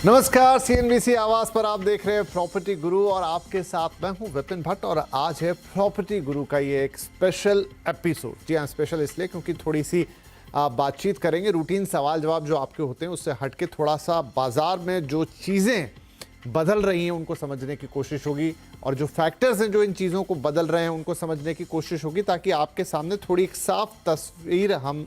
नमस्कार, सीएनबीसी आवाज पर आप देख रहे हैं प्रॉपर्टी गुरु और आपके साथ मैं हूं विपिन भट्ट। और आज है प्रॉपर्टी गुरु का ये एक स्पेशल एपिसोड। जी हाँ, स्पेशल इसलिए क्योंकि थोड़ी सी बातचीत करेंगे, रूटीन सवाल जवाब जो आपके होते हैं उससे हटके थोड़ा सा बाजार में जो चीज़ें बदल रही हैं उनको समझने की कोशिश होगी, और जो फैक्टर्स हैं जो इन चीज़ों को बदल रहे हैं उनको समझने की कोशिश होगी, ताकि आपके सामने थोड़ी एक साफ तस्वीर हम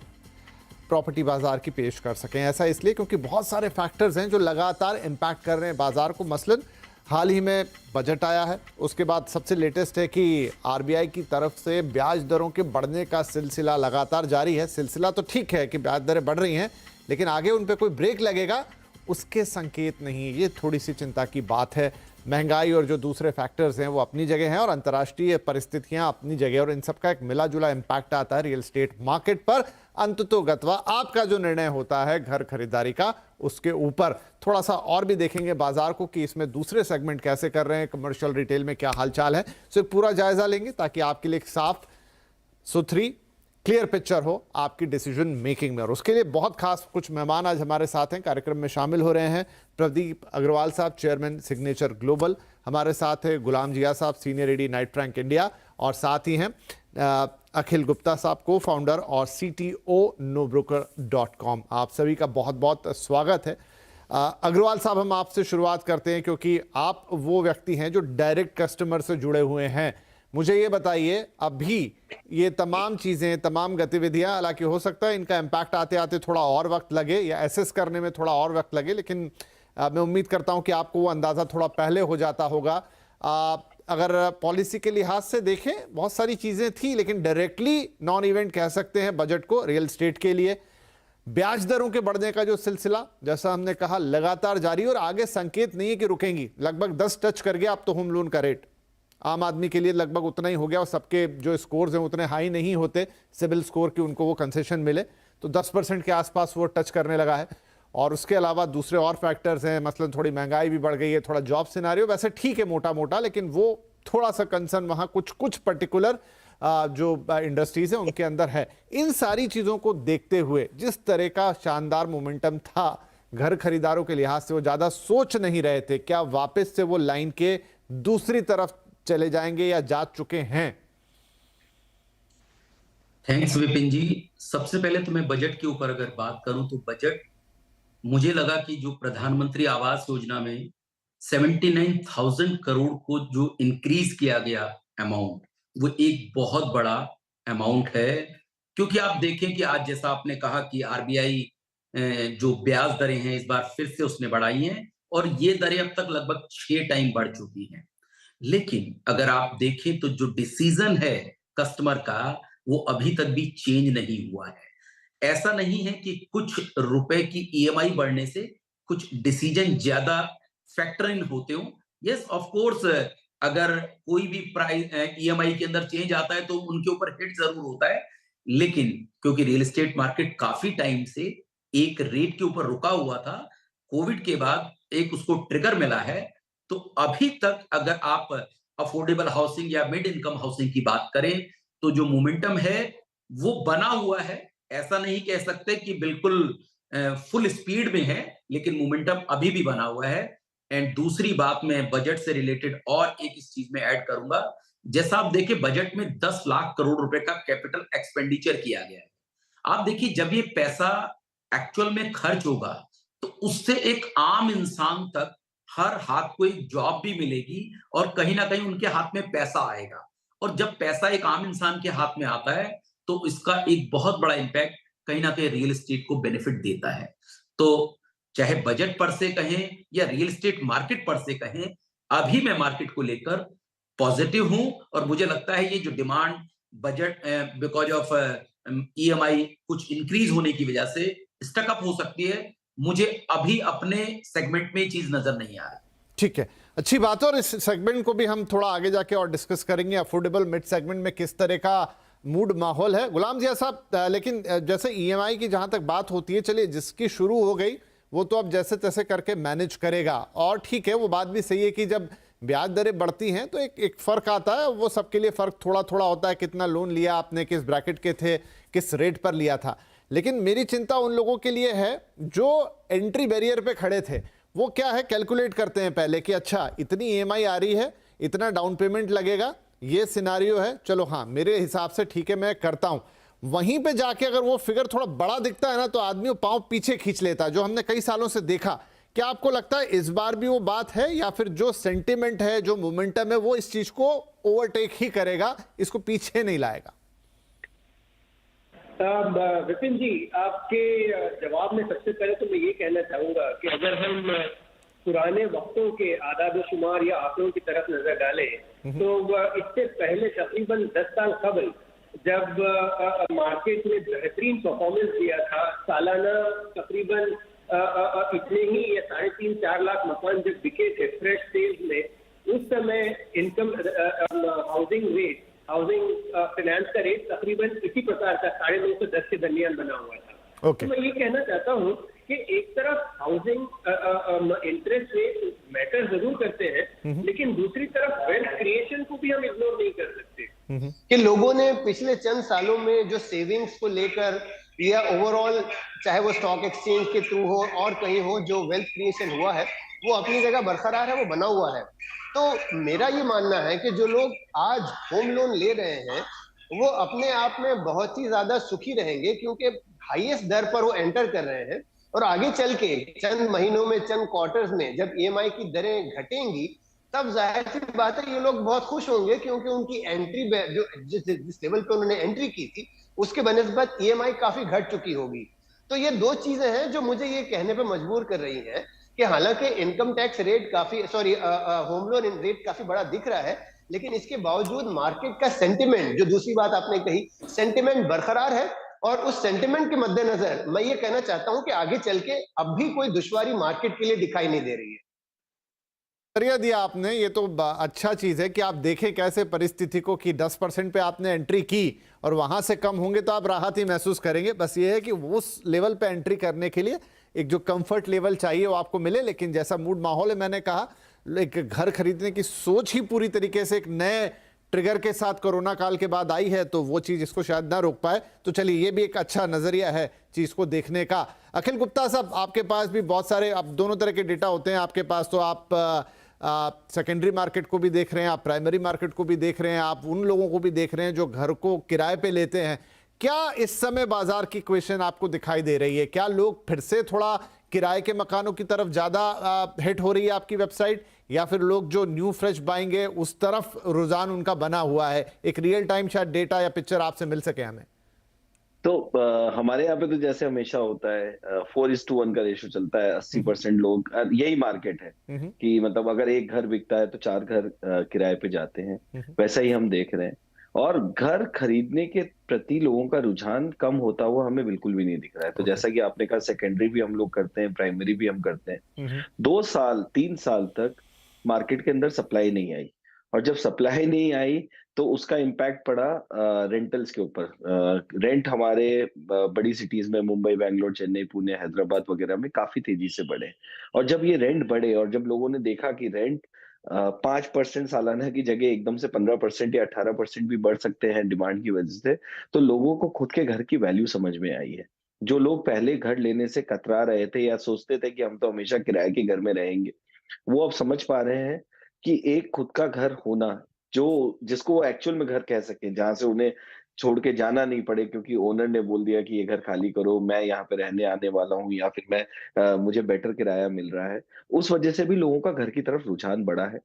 प्रॉपर्टी बाजार की पेश कर सकें। ऐसा इसलिए क्योंकि बहुत सारे फैक्टर्स हैं जो लगातार इम्पैक्ट कर रहे हैं बाजार को। मसलन हाल ही में बजट आया है, उसके बाद सबसे लेटेस्ट है कि आरबीआई की तरफ से ब्याज दरों के बढ़ने का सिलसिला लगातार जारी है। सिलसिला तो ठीक है कि ब्याज दरें बढ़ रही हैं, लेकिन आगे उन पर कोई ब्रेक लगेगा उसके संकेत नहीं। ये थोड़ी सी चिंता की बात है। महंगाई और जो दूसरे फैक्टर्स हैं वो अपनी जगह हैं और अंतर्राष्ट्रीय परिस्थितियां अपनी जगह, और इन सब का एक मिला जुला इम्पैक्ट आता है रियल एस्टेट मार्केट पर। अंततोगत्वा आपका जो निर्णय होता है घर खरीदारी का, उसके ऊपर थोड़ा सा और भी देखेंगे बाजार को कि इसमें दूसरे सेगमेंट कैसे कर रहे हैं, कमर्शियल रिटेल में क्या हालचाल है। सो एक पूरा जायजा लेंगे ताकि आपके लिए एक साफ सुथरी क्लियर पिक्चर हो आपकी डिसीजन मेकिंग में। और उसके लिए बहुत खास कुछ मेहमान आज हमारे साथ हैं, कार्यक्रम में शामिल हो रहे हैं। प्रदीप अग्रवाल साहब, चेयरमैन सिग्नेचर ग्लोबल, हमारे साथ है गुलाम जिया साहब, senior AD Knight Frank India, और साथ ही हैं अखिल गुप्ता साहब, को फाउंडर और CTO NoBroker.com। आप सभी का बहुत बहुत स्वागत है। अग्रवाल साहब, हम आपसे शुरुआत करते हैं क्योंकि आप वो व्यक्ति हैं जो डायरेक्ट कस्टमर से जुड़े हुए हैं। मुझे ये बताइए, अभी ये तमाम चीज़ें, तमाम गतिविधियां, हालांकि हो सकता है इनका इम्पैक्ट आते आते थोड़ा और वक्त लगे या एसेस करने में थोड़ा और वक्त लगे, लेकिन मैं उम्मीद करता हूं कि आपको वो अंदाज़ा थोड़ा पहले हो जाता होगा। अगर पॉलिसी के लिहाज से देखें, बहुत सारी चीज़ें थी, लेकिन डायरेक्टली नॉन इवेंट कह सकते हैं बजट को रियल एस्टेट के लिए। ब्याज दरों के बढ़ने का जो सिलसिला, जैसा हमने कहा, लगातार जारी, और आगे संकेत नहीं है कि रुकेंगी। लगभग 10 टच कर गया अब तो होम लोन का रेट। आम आदमी के लिए लगभग उतना ही हो गया, और सबके जो स्कोर्स हैं उतने हाई नहीं होते सिविल स्कोर की, उनको वो कंसेशन मिले, तो 10% के आसपास वो टच करने लगा है। और उसके अलावा दूसरे और फैक्टर्स हैं, मसलन थोड़ी महंगाई भी बढ़ गई है, थोड़ा जॉब सिनारियो वैसे ठीक है मोटा मोटा, लेकिन वो थोड़ा सा कंसर्न वहाँ कुछ पर्टिकुलर जो इंडस्ट्रीज हैं उनके अंदर है। इन सारी चीज़ों को देखते हुए जिस तरह का शानदार मोमेंटम था घर खरीदारों के लिहाज से, वो ज़्यादा सोच नहीं रहे थे, क्या वापस से वो लाइन के दूसरी तरफ चले जाएंगे या जा चुके हैं? थैंक्स विपिन जी। सबसे पहले तो मैं बजट के ऊपर अगर बात करूं तो बजट, मुझे लगा कि जो प्रधानमंत्री आवास योजना में 79,000 करोड़ को जो इंक्रीज किया गया अमाउंट, वो एक बहुत बड़ा अमाउंट है। क्योंकि आप देखें कि आज जैसा आपने कहा कि आरबीआई जो ब्याज दरें हैं इस बार फिर से उसने बढ़ाई हैं, और ये दरें अब तक लगभग 6 टाइम बढ़ चुकी हैं। लेकिन अगर आप देखें तो जो डिसीजन है कस्टमर का, वो अभी तक भी चेंज नहीं हुआ है। ऐसा नहीं है कि कुछ रुपए की ईएमआई बढ़ने से कुछ डिसीजन ज्यादा फैक्टर इन होते हो। यस, ऑफ कोर्स, अगर कोई भी प्राइस ईएमआई के अंदर चेंज आता है तो उनके ऊपर हिट जरूर होता है। लेकिन क्योंकि रियल एस्टेट मार्केट काफी टाइम से एक रेट के ऊपर रुका हुआ था, कोविड के बाद एक उसको ट्रिगर मिला है। तो अभी तक अगर आप अफोर्डेबल हाउसिंग या मिड इनकम हाउसिंग की बात करें तो जो मोमेंटम है वो बना हुआ है। ऐसा नहीं कह सकते कि बिल्कुल फुल स्पीड में है, लेकिन मोमेंटम अभी भी बना हुआ है। एंड दूसरी बात, मैं बजट से रिलेटेड और एक इस चीज में ऐड करूंगा। जैसा आप देखिए, बजट में 10 लाख करोड़ रुपए का कैपिटल एक्सपेंडिचर किया गया है। आप देखिए, जब ये पैसा एक्चुअल में खर्च होगा तो उससे एक आम इंसान तक हर हाथ को एक जॉब भी मिलेगी और कहीं ना कहीं उनके हाथ में पैसा आएगा। और जब पैसा एक आम इंसान के हाथ में आता है तो इसका एक बहुत बड़ा इंपैक्ट कहीं ना कहीं रियल एस्टेट को बेनिफिट देता है। तो चाहे बजट पर से कहें या रियल एस्टेट मार्केट पर से कहें, अभी मैं मार्केट को लेकर पॉजिटिव हूं। और मुझे लगता है ये जो demand budget because of EMI कुछ इंक्रीज होने की वजह से स्टकअप हो सकती है। मुझे अभी अपने सेगमेंट में चीज नजर नहीं आ रही। ठीक है, अच्छी बात है, और इस सेगमेंट को भी हम थोड़ा आगे जाके और डिस्कस करेंगे। अफोर्डेबल मिड सेगमेंट में किस तरह का मूड माहौल है, गुलाम जिया साहब। लेकिन जैसे ईएमआई की जहां तक बात होती है, चलिए जिसकी शुरू हो गई वो तो अब जैसे तैसे करके मैनेज करेगा, और ठीक है, वो बात भी सही है कि जब ब्याज दरें बढ़ती हैं तो एक फर्क आता है। वो सबके लिए फर्क थोड़ा थोड़ा होता है, कितना लोन लिया आपने, किस ब्रैकेट के थे, किस रेट पर लिया था। लेकिन मेरी चिंता उन लोगों के लिए है जो एंट्री बैरियर पे खड़े थे। वो क्या है, कैलकुलेट करते हैं पहले कि अच्छा इतनी ईएमआई आ रही है, इतना डाउन पेमेंट लगेगा, ये सिनारियो है, चलो हाँ मेरे हिसाब से ठीक है मैं करता हूं। वहीं पे जाके अगर वो फिगर थोड़ा बड़ा दिखता है ना, तो आदमी वो पांव पीछे खींच लेता है, जो हमने कई सालों से देखा। क्या आपको लगता है इस बार भी वो बात है, या फिर जो सेंटिमेंट है, जो मोमेंटम है, वो इस चीज को ओवरटेक ही करेगा, इसको पीछे नहीं लाएगा? विपिन जी, आपके जवाब में सबसे पहले तो मैं ये कहना चाहूंगा कि अगर हम पुराने वक्तों के आदाद-ओ-शुमार या आंकड़ों की तरफ नजर डालें तो इससे पहले तकरीबन 10 साल कबल जब मार्केट में बेहतरीन परफॉर्मेंस दिया था, सालाना तकरीबन इतने ही या 3.5-4 लाख मकान जब बिके थे फ्रेश सेल्स में, उस समय इनकम हाउसिंग फाइनेंस का रेट तकरीबन इसी प्रकार का 9.5 से 10 के दरमियान बना हुआ था। तो मैं ये कहना चाहता हूँ कि एक तरफ हाउसिंग इंटरेस्ट रेट मैटर जरूर करते हैं, लेकिन दूसरी तरफ वेल्थ क्रिएशन को भी हम इग्नोर नहीं कर सकते कि लोगों ने पिछले चंद सालों में जो सेविंग्स को लेकर या ओवरऑल चाहे वो स्टॉक एक्सचेंज के थ्रू हो और कहीं हो, जो वेल्थ क्रिएशन हुआ है वो अपनी जगह बरकरार है, वो बना हुआ है। तो मेरा ये मानना है कि जो लोग आज होम लोन ले रहे हैं वो अपने आप में बहुत ही ज्यादा सुखी रहेंगे, क्योंकि हाईएस्ट दर पर वो एंटर कर रहे हैं। और आगे चल के चंद महीनों में, चंद क्वार्टर्स में जब ईएमआई की दरें घटेंगी, तब जाहिर सी बात है ये लोग बहुत खुश होंगे, क्योंकि उनकी एंट्री जो जिस लेवल पे उन्होंने एंट्री की थी उसके बनस्बत ईएमआई काफी घट चुकी होगी। तो ये दो चीजें हैं जो मुझे ये कहने पे मजबूर कर रही हैं कि हालांकि income tax rate home loan rate काफी बड़ा दिख रहा है, लेकिन इसके बावजूद मार्केट का सेंटिमेंट, जो दूसरी बात आपने कही, सेंटिमेंट बरकरार है। और उस सेंटिमेंट के मद्देनजर मैं ये कहना चाहता हूं कि आगे चल के अब भी कोई दुश्वारी मार्केट के लिए दिखाई नहीं दे रही है। नजरिया दिया आपने, ये तो अच्छा चीज है कि आप देखें कैसे परिस्थिति को, कि 10% पे आपने एंट्री की और वहां से कम होंगे तो आप राहत ही महसूस करेंगे। बस ये है कि उस लेवल पे एंट्री करने के लिए एक जो कंफर्ट लेवल चाहिए वो आपको मिले। लेकिन जैसा मूड माहौल है, मैंने कहा एक घर खरीदने की सोच ही पूरी तरीके से एक नए ट्रिगर के साथ कोरोना काल के बाद आई है, तो वो चीज इसको शायद ना रोक पाए। तो चलिए, ये भी एक अच्छा नजरिया है चीज को देखने का। अखिल गुप्ता साहब, आपके पास भी बहुत सारे, अब दोनों तरह के डेटा होते हैं आपके पास, तो आप सेकेंडरी मार्केट को भी देख रहे हैं, आप प्राइमरी मार्केट को भी देख रहे हैं, आप उन लोगों को भी देख रहे हैं जो घर को किराए पे लेते हैं। क्या इस समय बाजार की क्वेश्चन आपको दिखाई दे रही है? क्या लोग फिर से थोड़ा किराए के मकानों की तरफ ज्यादा हिट हो रही है आपकी वेबसाइट, या फिर लोग जो न्यू फ्रेश बाएंगे उस तरफ रुझान उनका बना हुआ है? एक रियल टाइम शायद डेटा या पिक्चर आपसे मिल सके हमें। तो हमारे यहाँ पे तो जैसे हमेशा होता है 4:1 का रेशो चलता है। 80% लोग, यही मार्केट है कि मतलब अगर एक घर बिकता है तो 4 घर किराए पे जाते हैं। वैसा ही हम देख रहे हैं, और घर खरीदने के प्रति लोगों का रुझान कम होता हुआ हमें बिल्कुल भी नहीं दिख रहा है। तो जैसा कि आपने कहा, सेकेंडरी भी हम लोग करते हैं, प्राइमरी भी हम करते हैं। 2 साल 3 साल तक मार्केट के अंदर सप्लाई नहीं आई, और जब सप्लाई नहीं आई तो उसका इम्पैक्ट पड़ा रेंटल्स के ऊपर। रेंट हमारे बड़ी सिटीज में, मुंबई, बैंगलोर, चेन्नई, पुणे, हैदराबाद वगैरह में काफी तेजी से बढ़े। और जब ये रेंट बढ़े और जब लोगों ने देखा कि रेंट 5% सालाना की जगह एकदम से 15% या 18% भी बढ़ सकते हैं डिमांड की वजह से, तो लोगों को खुद के घर की वैल्यू समझ में आई है। जो लोग पहले घर लेने से कतरा रहे थे या सोचते थे कि हम तो हमेशा किराए के घर में रहेंगे, वो अब समझ पा रहे हैं कि एक खुद का घर होना, जो जिसको वो एक्चुअल में घर कह सके, जहां से उन्हें छोड़ के जाना नहीं पड़े क्योंकि ओनर ने बोल दिया कि ये घर खाली करो, मैं यहाँ पे रहने आने वाला हूँ, या फिर मुझे बेटर किराया मिल रहा है। उस वजह से भी लोगों का घर की तरफ रुझान बढ़ा है।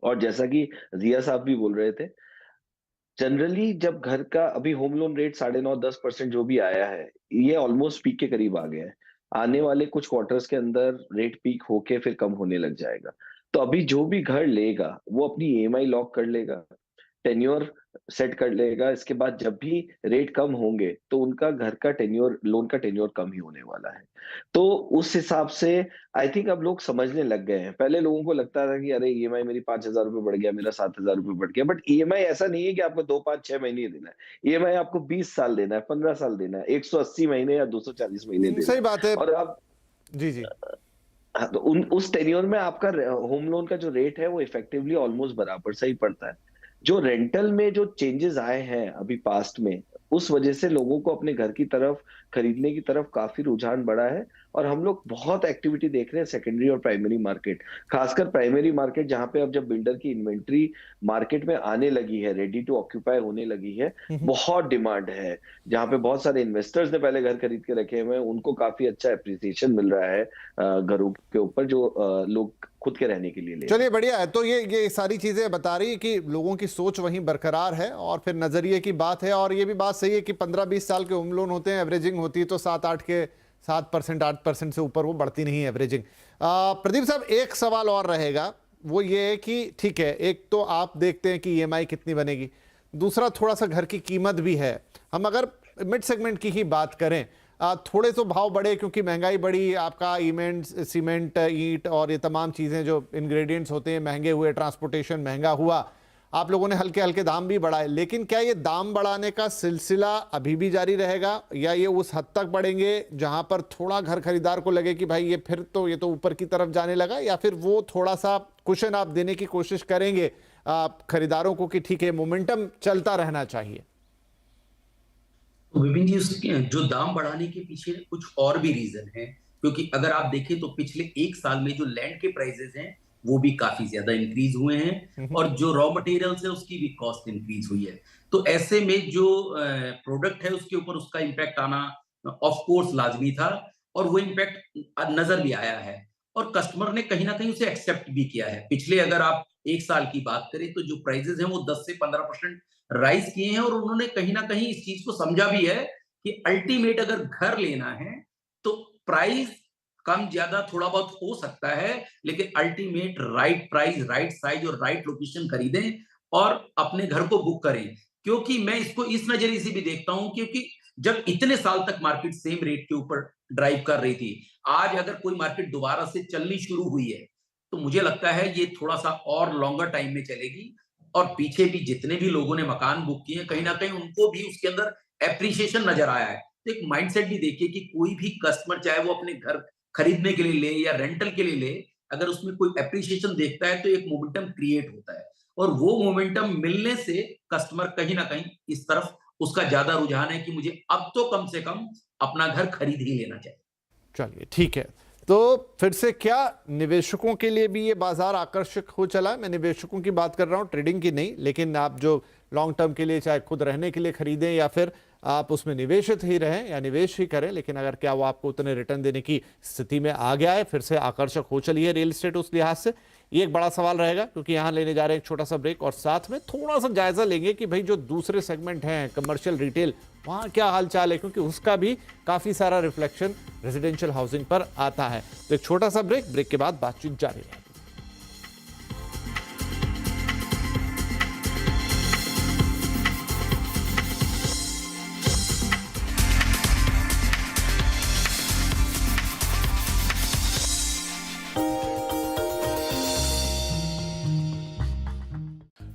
और जैसा कि जिया साहब भी बोल रहे थे, जनरली जब घर का अभी होम लोन रेट 9.5-10% जो भी आया है, ये ऑलमोस्ट पीक के करीब आ गया है। आने वाले कुछ क्वार्टर्स के अंदर रेट पीक होके फिर कम होने लग जाएगा। तो अभी जो भी घर लेगा वो अपनी ईएमआई लॉक कर लेगा, टेन्योर सेट कर लेगा। इसके बाद जब भी रेट कम होंगे तो उनका घर का टेन्योर, लोन का टेन्योर कम ही होने वाला है। तो उस हिसाब से आई थिंक अब लोग समझने लग गए हैं। पहले लोगों को लगता था कि अरे ईएमआई मेरी 5,000 रुपये बढ़ गया, मेरा 7,000 रुपये बढ़ गया। बट ईएमआई ऐसा नहीं है कि आपको 2, 5, 6 महीने देना है। ईएमआई आपको 20 साल देना है, 15 साल देना है, 180 महीने या 240 महीने देना है। सही बात है। और अब जी जी, तो उस टेन्योर में आपका होम लोन का जो रेट है वो इफेक्टिवली ऑलमोस्ट बराबर सही पड़ता है। जो रेंटल में जो चेंजेस आए हैं अभी पास्ट में, उस वजह से लोगों को अपने घर की तरफ, खरीदने की तरफ काफी रुझान बढ़ा है। और हम लोग बहुत एक्टिविटी देख रहे हैं सेकेंडरी और प्राइमरी मार्केट, खासकर प्राइमरी मार्केट जहां पे अब जब बिल्डर की इन्वेंट्री मार्केट में आने लगी है, रेडी टू ऑक्यूपाई होने लगी है, बहुत डिमांड है। जहां पे बहुत सारे इन्वेस्टर्स ने पहले घर खरीद के रखे हुए हैं, उनको काफी अच्छा एप्रिसिएशन मिल रहा है घरों के ऊपर, जो लोग खुद के रहने के लिए ले। चलिए बढ़िया है। तो ये सारी चीजें बता रही है कि लोगों की सोच वहीं बरकरार है और फिर नजरिए की बात है। और ये भी बात सही है कि 15-20 साल के होम लोन होते हैं, एवरेजिंग होती है तो 7% 8% से ऊपर वो बढ़ती नहीं है एवरेजिंग। प्रदीप साहब, एक सवाल और रहेगा, वो ये है कि ठीक है, एक तो आप देखते हैं कि ईएमआई कितनी बनेगी, दूसरा थोड़ा सा घर की कीमत भी है। हम अगर मिड सेगमेंट की ही बात करें, थोड़े तो भाव बढ़े क्योंकि महंगाई बढ़ी, आपका सीमेंट, ईंट और ये तमाम चीज़ें जो इंग्रेडिएंट्स होते हैं महंगे हुए, ट्रांसपोर्टेशन महंगा हुआ, आप लोगों ने हल्के हल्के दाम भी बढ़ाए। लेकिन क्या ये दाम बढ़ाने का सिलसिला अभी भी जारी रहेगा या ये उस हद तक बढ़ेंगे जहां पर थोड़ा घर खरीदार को लगे कि भाई ये तो ऊपर की तरफ जाने लगा, या फिर वो थोड़ा सा कुशन आप देने की कोशिश करेंगे खरीदारों को कि ठीक है मोमेंटम चलता रहना चाहिए? विपिन जी, जो दाम बढ़ाने के पीछे कुछ और भी रीजन है, क्योंकि अगर आप देखें तो पिछले एक साल में जो लैंड के प्राइसेस हैं वो भी काफी ज्यादा इंक्रीज हुए हैं और जो रॉ मटेरियल्स है उसकी भी कॉस्ट इंक्रीज हुई है। तो ऐसे में जो प्रोडक्ट है उसके ऊपर उसका इम्पैक्ट आना ऑफ कोर्स लाजमी था और वो इम्पैक्ट नजर भी आया है और कस्टमर ने कहीं ना कहीं उसे एक्सेप्ट भी किया है। पिछले अगर आप एक साल की बात करें तो जो प्राइसेस हैं वो 10 से 15% राइज किए हैं और उन्होंने कहीं ना कहीं इस चीज को समझा भी है कि अल्टीमेट अगर घर लेना है तो प्राइस कम ज्यादा थोड़ा बहुत हो सकता है, लेकिन ultimate right price, right size और राइट लोकेशन खरीदें और अपने घर को बुक करें। क्योंकि मैं इसको इस नजरिए से भी देखता हूं, क्योंकि जब इतने साल तक मार्केट सेम रेट के ऊपर ड्राइव कर रही थी, आज अगर कोई मार्केट दोबारा से चलनी शुरू हुई है तो मुझे लगता है ये थोड़ा सा और लॉन्गर टाइम में चलेगी। और पीछे भी जितने भी लोगों ने मकान बुक किए कहीं ना कहीं उनको भी उसके अंदर एप्रिसिएशन नजर आया है। तो एक माइंडसेट भी देखिए कि कोई भी कस्टमर चाहे वो अपने घर खरीदने के लिए ले या रेंटल के लिए ले, अगर उसमें कोई एप्रिसिएशन देखता है तो एक मोमेंटम क्रिएट होता है और वो मोमेंटम मिलने से कस्टमर कहीं ना कहीं इस तरफ उसका ज्यादा रुझान है कि मुझे अब तो कम से कम अपना घर खरीद ही लेना चाहिए। चलिए ठीक है, तो फिर से क्या निवेशकों के लिए भी ये बाजार आकर्षक हो चला है? मैं निवेशकों की बात कर रहा हूँ, ट्रेडिंग की नहीं, लेकिन आप जो लॉन्ग टर्म के लिए चाहे खुद रहने के लिए खरीदें या फिर आप उसमें निवेशित ही रहें या निवेश ही करें, लेकिन अगर क्या वो आपको उतने रिटर्न देने की स्थिति में आ गया है, फिर से आकर्षक हो चली है रियल एस्टेट उस लिहाज से? ये एक बड़ा सवाल रहेगा, क्योंकि यहाँ लेने जा रहे हैं एक छोटा सा ब्रेक और साथ में थोड़ा सा जायजा लेंगे कि भाई जो दूसरे सेगमेंट हैं कमर्शियल रिटेल, वहाँ क्या हालचाल है, क्योंकि उसका भी काफ़ी सारा रिफ्लेक्शन रेजिडेंशियल हाउसिंग पर आता है। तो एक छोटा सा ब्रेक के बाद बातचीत जारी रहेगी।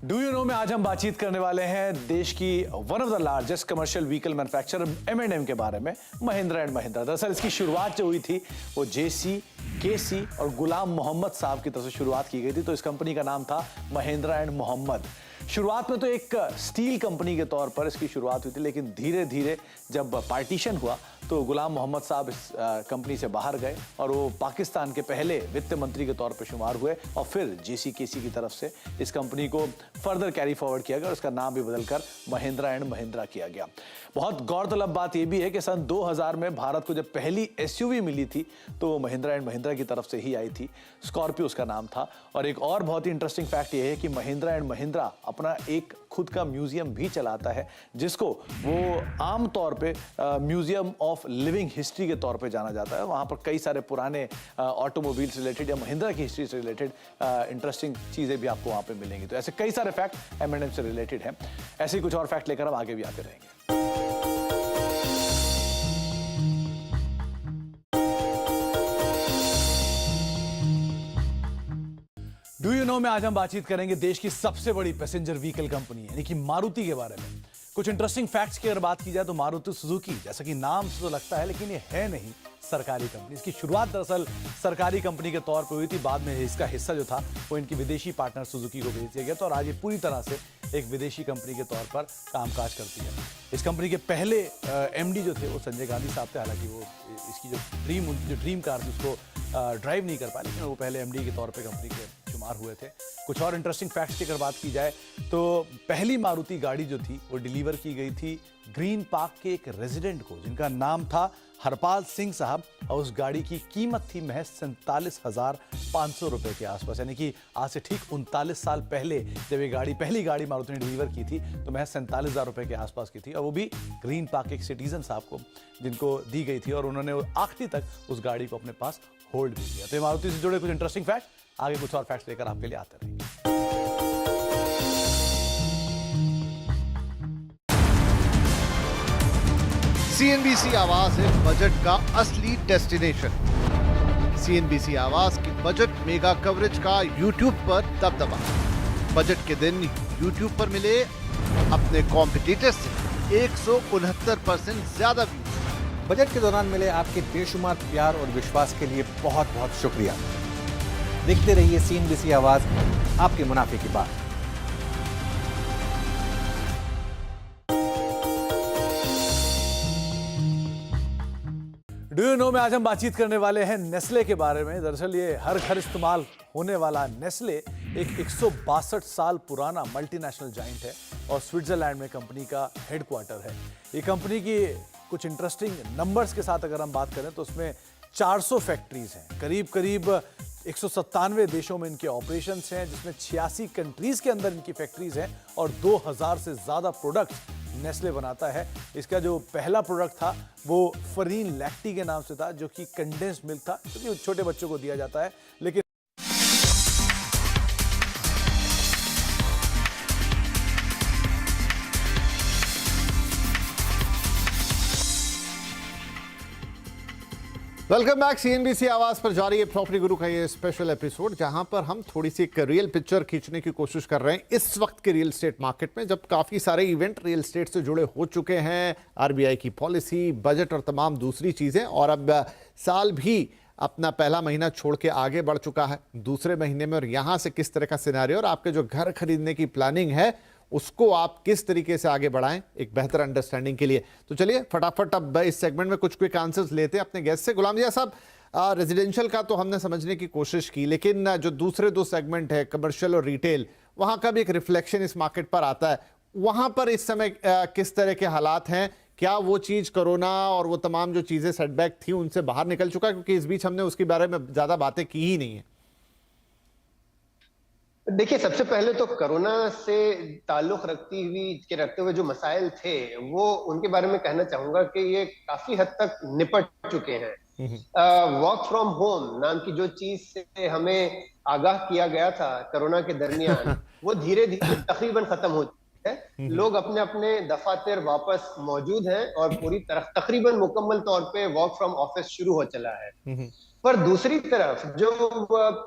डू यू नो में आज हम बातचीत करने वाले हैं देश की one of the largest commercial vehicle manufacturer M&M के बारे में, महिंद्रा एंड महिंद्रा। दरअसल इसकी शुरुआत जो हुई थी वो JC, KC और गुलाम मोहम्मद साहब की तरफ से शुरुआत की गई थी। तो इस कंपनी का नाम था महिंद्रा एंड मोहम्मद। शुरुआत में तो एक स्टील कंपनी के तौर पर इसकी शुरुआत हुई थी, लेकिन धीरे धीरे जब पार्टीशन हुआ तो गुलाम मोहम्मद साहब इस कंपनी से बाहर गए और वो पाकिस्तान के पहले वित्त मंत्री के तौर पर शुमार हुए और फिर JC, KC की तरफ से इस कंपनी को फर्दर कैरी फॉरवर्ड किया गया और इसका नाम भी बदलकर महिंद्रा एंड महिंद्रा किया गया। बहुत गौरतलब बात यह भी है कि सन 2000 में भारत को जब पहली SUV मिली थी तो महिंद्रा एंड महिंद्रा की तरफ से ही आई थी, स्कॉर्पियो उसका नाम था। और एक और बहुत ही इंटरेस्टिंग फैक्ट यह है कि महिंद्रा एंड महिंद्रा अपना एक खुद का म्यूजियम भी चलाता है, जिसको वो आम तौर पे म्यूजियम ऑफ लिविंग हिस्ट्री के तौर पे जाना जाता है। वहाँ पर कई सारे पुराने ऑटोमोबाइल से रिलेटेड या महिंद्रा की हिस्ट्री से रिलेटेड इंटरेस्टिंग चीज़ें भी आपको वहाँ पे मिलेंगी। तो ऐसे कई सारे फैक्ट M&M से रिलेटेड हैं। ऐसे ही कुछ और फैक्ट लेकर हम आगे भी आते रहेंगे। डू यू नो में आज हम बातचीत करेंगे देश की सबसे बड़ी पैसेंजर व्हीकल कंपनी यानी कि मारुति के बारे में। कुछ इंटरेस्टिंग फैक्ट्स की अगर बात की जाए तो मारुति सुजुकी, जैसा कि नाम से तो लगता है लेकिन ये है नहीं सरकारी कंपनी। इसकी शुरुआत दरअसल सरकारी कंपनी के तौर पर हुई थी, बाद में इसका हिस्सा जो था वो इनकी विदेशी पार्टनर सुजुकी को बेच दिया गया था और आज ये पूरी तरह से एक विदेशी कंपनी के तौर पर कामकाज करती है। इस कंपनी के पहले एमडी जो थे वो संजय गांधी साहब थे, हालांकि वो इसकी जो ड्रीम कार थी उसको ड्राइव नहीं कर पाए, लेकिन वो पहले एमडी के तौर पे कंपनी के शुमार हुए थे। कुछ और इंटरेस्टिंग फैक्ट्स की अगर बात की जाए तो पहली मारुति गाड़ी जो थी वो डिलीवर की गई थी ग्रीन पार्क के एक रेजिडेंट को, जिनका नाम था हरपाल सिंह साहब, और उस गाड़ी की कीमत थी महज 47,500 रुपए के आसपास। यानी कि आज से ठीक 39 साल पहले जब ये पहली गाड़ी मारुति ने डिलीवर की थी तो महज 47,000 रुपए के आसपास की थी, और वो भी ग्रीन पार्क के एक सिटीजन साहब को, जिनको दी गई थी, और उन्होंने आखिरी तक उस गाड़ी को अपने पास होल्ड भी किया। तो मारुति से जुड़े कुछ इंटरेस्टिंग फैक्ट, आगे कुछ और फैक्ट्स लेकर आपके लिए आते रहेंगे। सीएनबीसी आवाज है बजट का असली डेस्टिनेशन। सीएनबीसी आवाज की बजट मेगा कवरेज का यूट्यूब पर दबदबा। बजट के दिन यूट्यूब पर मिले अपने कॉम्पिटिटर से 169% ज्यादा व्यूज। बजट के दौरान मिले आपके बेशुमार प्यार और विश्वास के लिए बहुत बहुत शुक्रिया। देखते रहिए सीएनबीसी आवाज, आपके मुनाफे की बात। डू यू नो में आज हम बातचीत करने वाले हैं नेस्ले के बारे में। दरअसल ये हर घर इस्तेमाल होने वाला नेस्ले एक 162 साल पुराना मल्टीनेशनल जाइंट है और स्विट्जरलैंड में कंपनी का हेडक्वार्टर है। ये कंपनी की कुछ इंटरेस्टिंग नंबर्स के साथ अगर हम बात करें तो उसमें 400 फैक्ट्रीज हैं, करीब 197 देशों में इनके ऑपरेशंस हैं, जिसमें 86 कंट्रीज के अंदर इनकी फैक्ट्रीज हैं और 2000 से ज्यादा प्रोडक्ट्स नेस्ले बनाता है। इसका जो पहला प्रोडक्ट था वो फरीन लैक्टी के नाम से था, जो कि कंडेंस्ड मिल्क था, क्योंकि छोटे बच्चों को दिया जाता है। लेकिन वेलकम बैक। सीएनबीसी आवाज पर जारी है प्रॉपर्टी गुरु का ये स्पेशल एपिसोड, जहां पर हम थोड़ी सी एक रियल पिक्चर खींचने की कोशिश कर रहे हैं इस वक्त के रियल एस्टेट मार्केट में, जब काफी सारे इवेंट रियल एस्टेट से जुड़े हो चुके हैं। आरबीआई की पॉलिसी, बजट और तमाम दूसरी चीजें, और अब साल भी अपना पहला महीना छोड़ के आगे बढ़ चुका है दूसरे महीने में, और यहां से किस तरह का सिनेरियो और आपके जो घर खरीदने की प्लानिंग है उसको आप किस तरीके से आगे बढ़ाएं एक बेहतर अंडरस्टैंडिंग के लिए। तो चलिए फटाफट अब इस सेगमेंट में कुछ क्विक आंसर्स लेते हैं अपने गेस्ट से। गुलाम जिया साहब, रेजिडेंशियल का तो हमने समझने की कोशिश की, लेकिन जो दूसरे दो सेगमेंट है कमर्शियल और रिटेल, वहां का भी एक रिफ्लेक्शन इस मार्केट पर आता है। वहां पर इस समय किस तरह के हालात हैं? क्या वो चीज कोरोना और वो तमाम जो चीजें सेटबैक थी उनसे बाहर निकल चुका है? क्योंकि इस बीच हमने उसके बारे में ज्यादा बातें की ही नहीं है। देखिए, सबसे पहले तो कोरोना से ताल्लुक रखते हुए जो मसाइल थे वो उनके बारे में कहना चाहूंगा कि ये काफी हद तक निपट चुके हैं। वर्क फ्रॉम होम नाम की जो चीज से हमें आगाह किया गया था कोरोना के दरमियान वो धीरे धीरे तकरीबन खत्म हो चुकी है। लोग अपने अपने दफातर वापस मौजूद हैं और पूरी तरह तकरीबन मुकम्मल तौर पे वर्क फ्रॉम ऑफिस शुरू हो चला है। पर दूसरी तरफ जो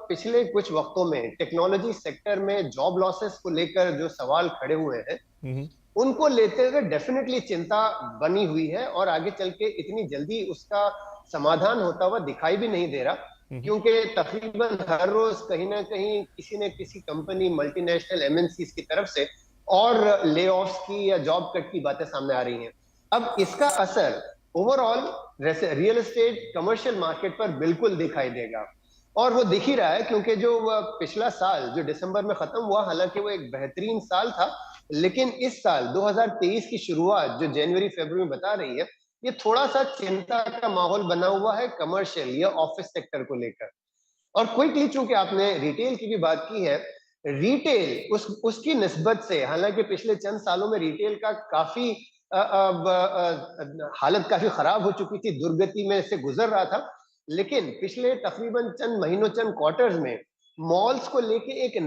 पिछले कुछ वक्तों में टेक्नोलॉजी सेक्टर में जॉब लॉसेस को लेकर जो सवाल खड़े हुए हैं उनको लेते हुए डेफिनेटली चिंता बनी हुई है, और आगे चल के इतनी जल्दी उसका समाधान होता हुआ दिखाई भी नहीं दे रहा, क्योंकि तकरीबन हर रोज कहीं ना कहीं किसी न किसी कंपनी, मल्टीनेशनल एमएनसीज की तरफ से और ले ऑफ्स की या जॉब कट की बातें सामने आ रही हैं। अब इसका असर overall real estate commercial market पर बिल्कुल दिखाई देगा, और वो दिख ही रहा है, क्योंकि जो पिछला साल जो दिसंबर में खत्म हुआ, हालांकि वो एक बेहतरीन साल था, लेकिन इस साल 2023 की शुरुआत जो जनवरी फरवरी में बता रही है, ये थोड़ा सा चिंता का माहौल बना हुआ है कमर्शियल या ऑफिस सेक्टर को लेकर। और क्विकली चूंकि आपने रिटेल की भी बात की है, रिटेल उसकी निस्बत से, हालांकि पिछले चंद सालों में रिटेल का काफी हालत काफी खराब हो चुकी थी, दुर्गति में से गुजर रहा था, लेकिन पिछले तकरीबन चंद महीनों, चंद क्वार्टर्स में मॉल्स को लेके एक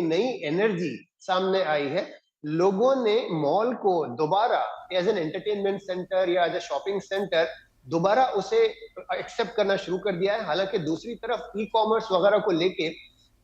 नई एनर्जी सामने आई है। लोगों ने मॉल को दोबारा एज एन एंटरटेनमेंट सेंटर या एज ए शॉपिंग सेंटर दोबारा उसे एक्सेप्ट करना शुरू कर दिया है। हालांकि दूसरी तरफ ई कॉमर्स वगैरह को लेके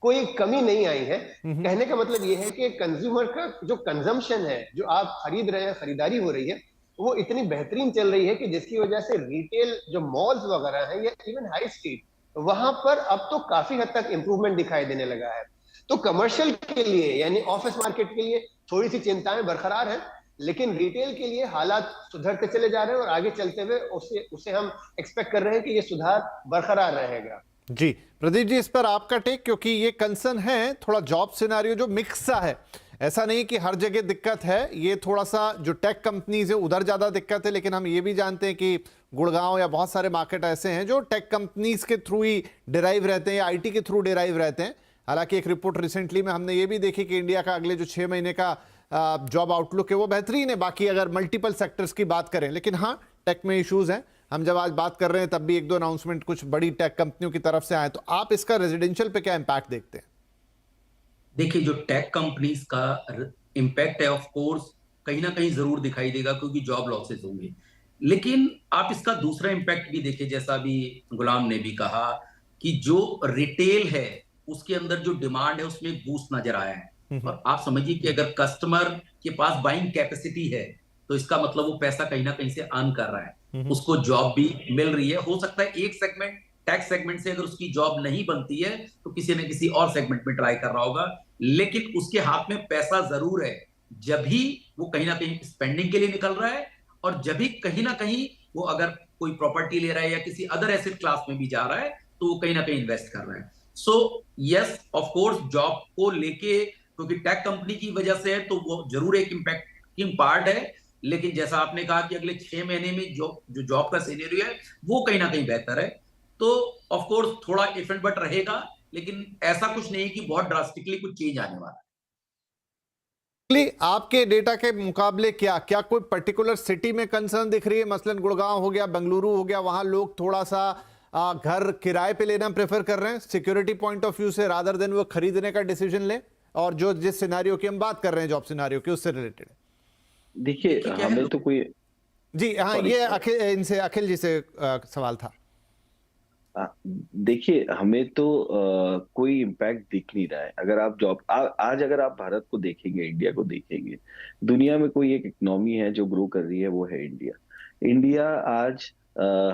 कोई कमी नहीं आई है। कहने का मतलब ये है कि कंज्यूमर का जो कंजम्पशन है, जो आप खरीद रहे हैं, खरीदारी हो रही है, वो इतनी बेहतरीन चल रही है कि जिसकी वजह से रिटेल जो मॉल्स वगैरह हैं या इवन हाई स्ट्रीट, वहां पर अब तो काफी हद तक इंप्रूवमेंट दिखाई देने लगा है। तो कमर्शियल के लिए यानी ऑफिस मार्केट के लिए थोड़ी सी चिंताएं बरकरार हैं, लेकिन रिटेल के लिए हालात सुधरते चले जा रहे हैं और आगे चलते हुए उसे हम एक्सपेक्ट कर रहे हैं कि ये सुधार बरकरार रहेगा। जी प्रदीप जी, इस पर आपका टेक, क्योंकि ये कंसर्न है थोड़ा जॉब सिनेरियो जो मिक्स सा है। ऐसा नहीं कि हर जगह दिक्कत है, ये थोड़ा सा जो टेक कंपनीज है उधर ज्यादा दिक्कत है, लेकिन हम ये भी जानते हैं कि गुड़गांव या बहुत सारे मार्केट ऐसे हैं जो टेक कंपनीज के थ्रू ही डिराइव रहते हैं या आईटी के थ्रू डिराइव रहते हैं। हालांकि एक रिपोर्ट रिसेंटली में हमने ये भी देखी कि इंडिया का अगले जो 6 महीने का जॉब आउटलुक है वो बेहतरीन है, बाकी अगर मल्टीपल सेक्टर्स की बात करें। लेकिन हाँ, टेक में इश्यूज हैं। हम जब आज बात कर रहे हैं तब भी 1-2 अनाउंसमेंट कुछ बड़ी टेक कंपनियों की तरफ से आए, तो आप इसका रेजिडेंशियल पे क्या इंपैक्ट देखते हैं? देखिए, जो टेक कंपनीज का इम्पैक्ट है ऑफ कोर्स कहीं ना कहीं जरूर दिखाई देगा, क्योंकि जॉब लॉसेस होंगे। लेकिन आप इसका दूसरा इम्पैक्ट भी देखिए, जैसा अभी गुलाम ने भी कहा कि जो रिटेल है उसके अंदर जो डिमांड है उसमें बूस्ट नजर आया है। और आप समझिए कि अगर कस्टमर के पास बाइंग कैपेसिटी है तो इसका मतलब वो पैसा कहीं ना कहीं से अर्न कर रहा है, उसको जॉब भी मिल रही है। हो सकता है एक सेगमेंट, टैक्स सेगमेंट से अगर उसकी जॉब नहीं बनती है तो किसी न किसी और सेगमेंट में ट्राई कर रहा होगा, लेकिन उसके हाथ में पैसा जरूर है। जब भी वो कहीं ना कहीं स्पेंडिंग के लिए निकल रहा है और जब भी कहीं ना कहीं वो अगर कोई प्रॉपर्टी ले रहा है या किसी अदर एसेट क्लास में भी जा रहा है तो वो कहीं ना कहीं इन्वेस्ट कर रहा है। So yes, of course job को लेके, क्योंकि टेक कंपनी की वजह से है तो वो जरूर एक इम्पैक्टिंग पार्ट है। लेकिन जैसा आपने कहा कि अगले 6 महीने में जो जॉब का सिनेरियो है वो कहीं ना कहीं बेहतर है, तो ऑफ कोर्स थोड़ा इफ एंड बट रहेगा, लेकिन ऐसा कुछ नहीं कि बहुत ड्रास्टिकली कुछ चेंज आने वाला है। आपके डेटा के मुकाबले क्या कोई पर्टिकुलर सिटी में कंसर्न दिख रही है? मसलन गुड़गांव हो गया, बेंगलुरु हो गया, वहां लोग थोड़ा सा घर किराए पे लेना प्रेफर कर रहे हैं सिक्योरिटी पॉइंट ऑफ व्यू से, रादर देन वो खरीदने का डिसीजन ले, और जो जिस सिनेरियो की हम बात कर रहे हैं जॉब सिनेरियो की उससे रिलेटेड। देखिए हमें तो कोई जी हाँ, ये इनसे अखिल जी से सवाल था। देखिए हमें तो कोई इम्पैक्ट दिख नहीं रहा है। अगर आप आज अगर आप भारत को देखेंगे, इंडिया को देखेंगे, दुनिया में कोई एक इकोनॉमी है जो ग्रो कर रही है, वो है इंडिया। इंडिया आज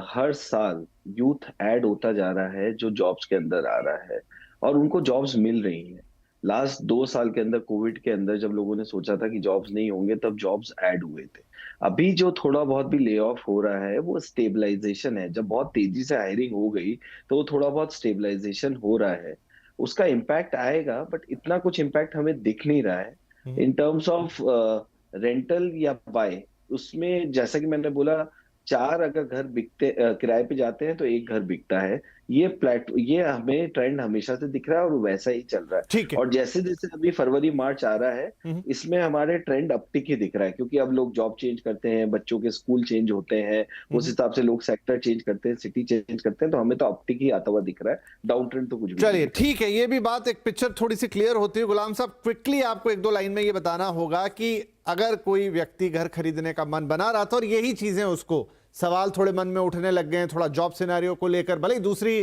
हर साल यूथ ऐड होता जा रहा है जो जॉब्स के अंदर आ रहा है और उनको जॉब्स मिल रही हैं। लास्ट 2 साल के अंदर, कोविड के अंदर, जब लोगों ने सोचा था कि जॉब्स नहीं होंगे, तब जॉब्स ऐड हुए थे। अभी जो थोड़ा बहुत भी ले ऑफ हो रहा है वो स्टेबलाइजेशन है। जब बहुत तेजी से हायरिंग हो गई तो वो थोड़ा बहुत स्टेबलाइजेशन हो रहा है, उसका इम्पैक्ट आएगा, बट इतना कुछ इम्पैक्ट हमें दिख नहीं रहा है इन टर्म्स ऑफ रेंटल या बाय। उसमें जैसा कि मैंने बोला, 4 अगर घर बिकते किराए पे जाते हैं तो 1 घर बिकता है। ये हमें ट्रेंड हमेशा से दिख रहा है और वैसा ही चल रहा है। ठीक है। और जैसे जैसे अभी फरवरी मार्च आ रहा है, इसमें हमारे ट्रेंड अपटिक ही दिख रहा है, क्योंकि अब लोग जॉब चेंज करते हैं, बच्चों के स्कूल चेंज होते हैं, उस हिसाब से लोग सेक्टर चेंज करते हैं, सिटी चेंज करते हैं, तो हमें तो अपटिक ही आता हुआ दिख रहा है। डाउन ट्रेंड तो कुछ भी चलिए ठीक है, ये भी बात, एक पिक्चर थोड़ी सी क्लियर होती है। गुलाम साहब, क्विकली आपको 1-2 लाइन में ये बताना होगा कि अगर कोई व्यक्ति घर खरीदने का मन बना रहा था और यही चीजें उसको सवाल थोड़े मन में उठने लग गए हैं, थोड़ा जॉब सिनेरियो को लेकर, भले ही दूसरी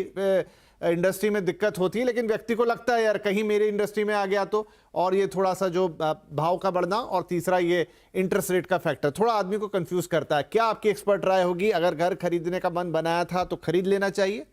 इंडस्ट्री में दिक्कत होती है, लेकिन व्यक्ति को लगता है यार कहीं मेरी इंडस्ट्री में आ गया तो, और ये थोड़ा सा जो भाव का बढ़ना, और तीसरा ये इंटरेस्ट रेट का फैक्टर थोड़ा आदमी को कंफ्यूज करता है। क्या आपकी एक्सपर्ट राय होगी, अगर घर खरीदने का मन बनाया था तो खरीद लेना चाहिए?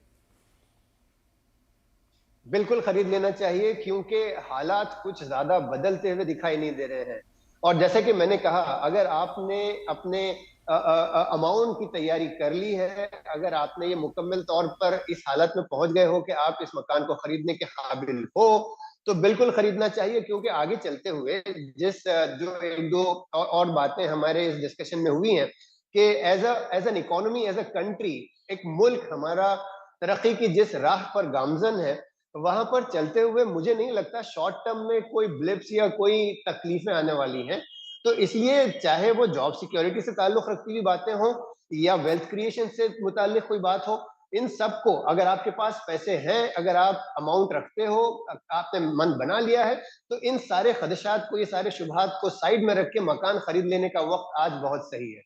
बिल्कुल खरीद लेना चाहिए, क्योंकि हालात कुछ ज्यादा बदलते हुए दिखाई नहीं दे रहे हैं। और जैसे कि मैंने कहा, अगर आपने अपने अमाउंट की तैयारी कर ली है, अगर आपने ये मुकम्मल तौर पर इस हालत में पहुंच गए हो कि आप इस मकान को खरीदने के काबिल हो, तो बिल्कुल खरीदना चाहिए। क्योंकि आगे चलते हुए जो 1-2 और बातें हमारे इस डिस्कशन में हुई हैं कि as an economy, as a country, एक मुल्क हमारा तरक्की की जिस राह पर गामजन है, वहां पर चलते हुए मुझे नहीं लगता शॉर्ट टर्म में कोई ब्लिप्स या कोई तकलीफें आने वाली हैं। तो इसलिए चाहे वो जॉब सिक्योरिटी से ताल्लुक रखती हुई बातें हों या वेल्थ क्रिएशन से मुताल्लिक कोई बात हो, इन सबको, अगर आपके पास पैसे हैं, अगर आप अमाउंट रखते हो, आपने मन बना लिया है, तो इन सारे खदशात को, ये सारे शुबहात को साइड में रख के मकान खरीद लेने का वक्त आज बहुत सही है।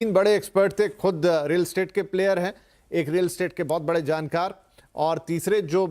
3 बड़े एक्सपर्ट थे, खुद रियल एस्टेट के प्लेयर हैं, एक रियल एस्टेट के बहुत बड़े जानकार, और तीसरे जो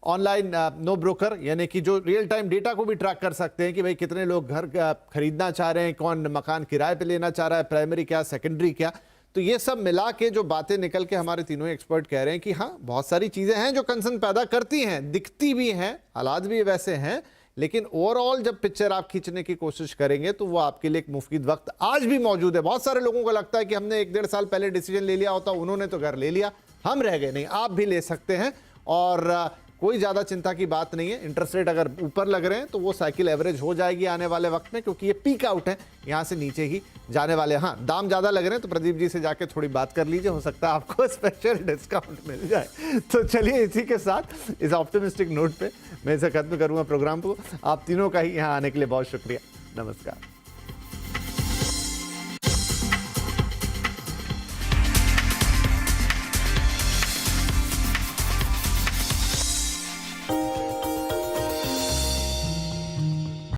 ऑनलाइन नो ब्रोकर, यानी कि जो रियल टाइम डेटा को भी ट्रैक कर सकते हैं कि भाई कितने लोग घर खरीदना चाह रहे हैं, कौन मकान किराए पे लेना चाह रहा है, प्राइमरी क्या, सेकेंडरी क्या। तो ये सब मिला के जो बातें निकल के हमारे तीनों एक्सपर्ट कह रहे हैं कि हाँ, बहुत सारी चीजें हैं जो कंसर्न पैदा करती हैं, दिखती भी हैं, हालात भी वैसे हैं, लेकिन ओवरऑल जब पिक्चर आप खींचने की कोशिश करेंगे तो वो आपके लिए एक मुफीद वक्त आज भी मौजूद है। बहुत सारे लोगों को लगता है कि हमने 1-1.5 साल पहले डिसीजन ले लिया होता, उन्होंने तो घर ले लिया, हम रह गए। नहीं, आप भी ले सकते हैं और कोई ज़्यादा चिंता की बात नहीं है। इंटरेस्ट रेट अगर ऊपर लग रहे हैं तो वो साइकिल एवरेज हो जाएगी आने वाले वक्त में, क्योंकि ये पीक आउट है, यहाँ से नीचे ही जाने वाले। हाँ, दाम ज़्यादा लग रहे हैं तो प्रदीप जी से जाके थोड़ी बात कर लीजिए, हो सकता है आपको स्पेशल डिस्काउंट मिल जाए। तो चलिए इसी के साथ इस ऑप्टिमिस्टिक नोट पे मैं इसे खत्म करूँगा प्रोग्राम को। आप तीनों का ही यहाँ आने के लिए बहुत शुक्रिया। नमस्कार।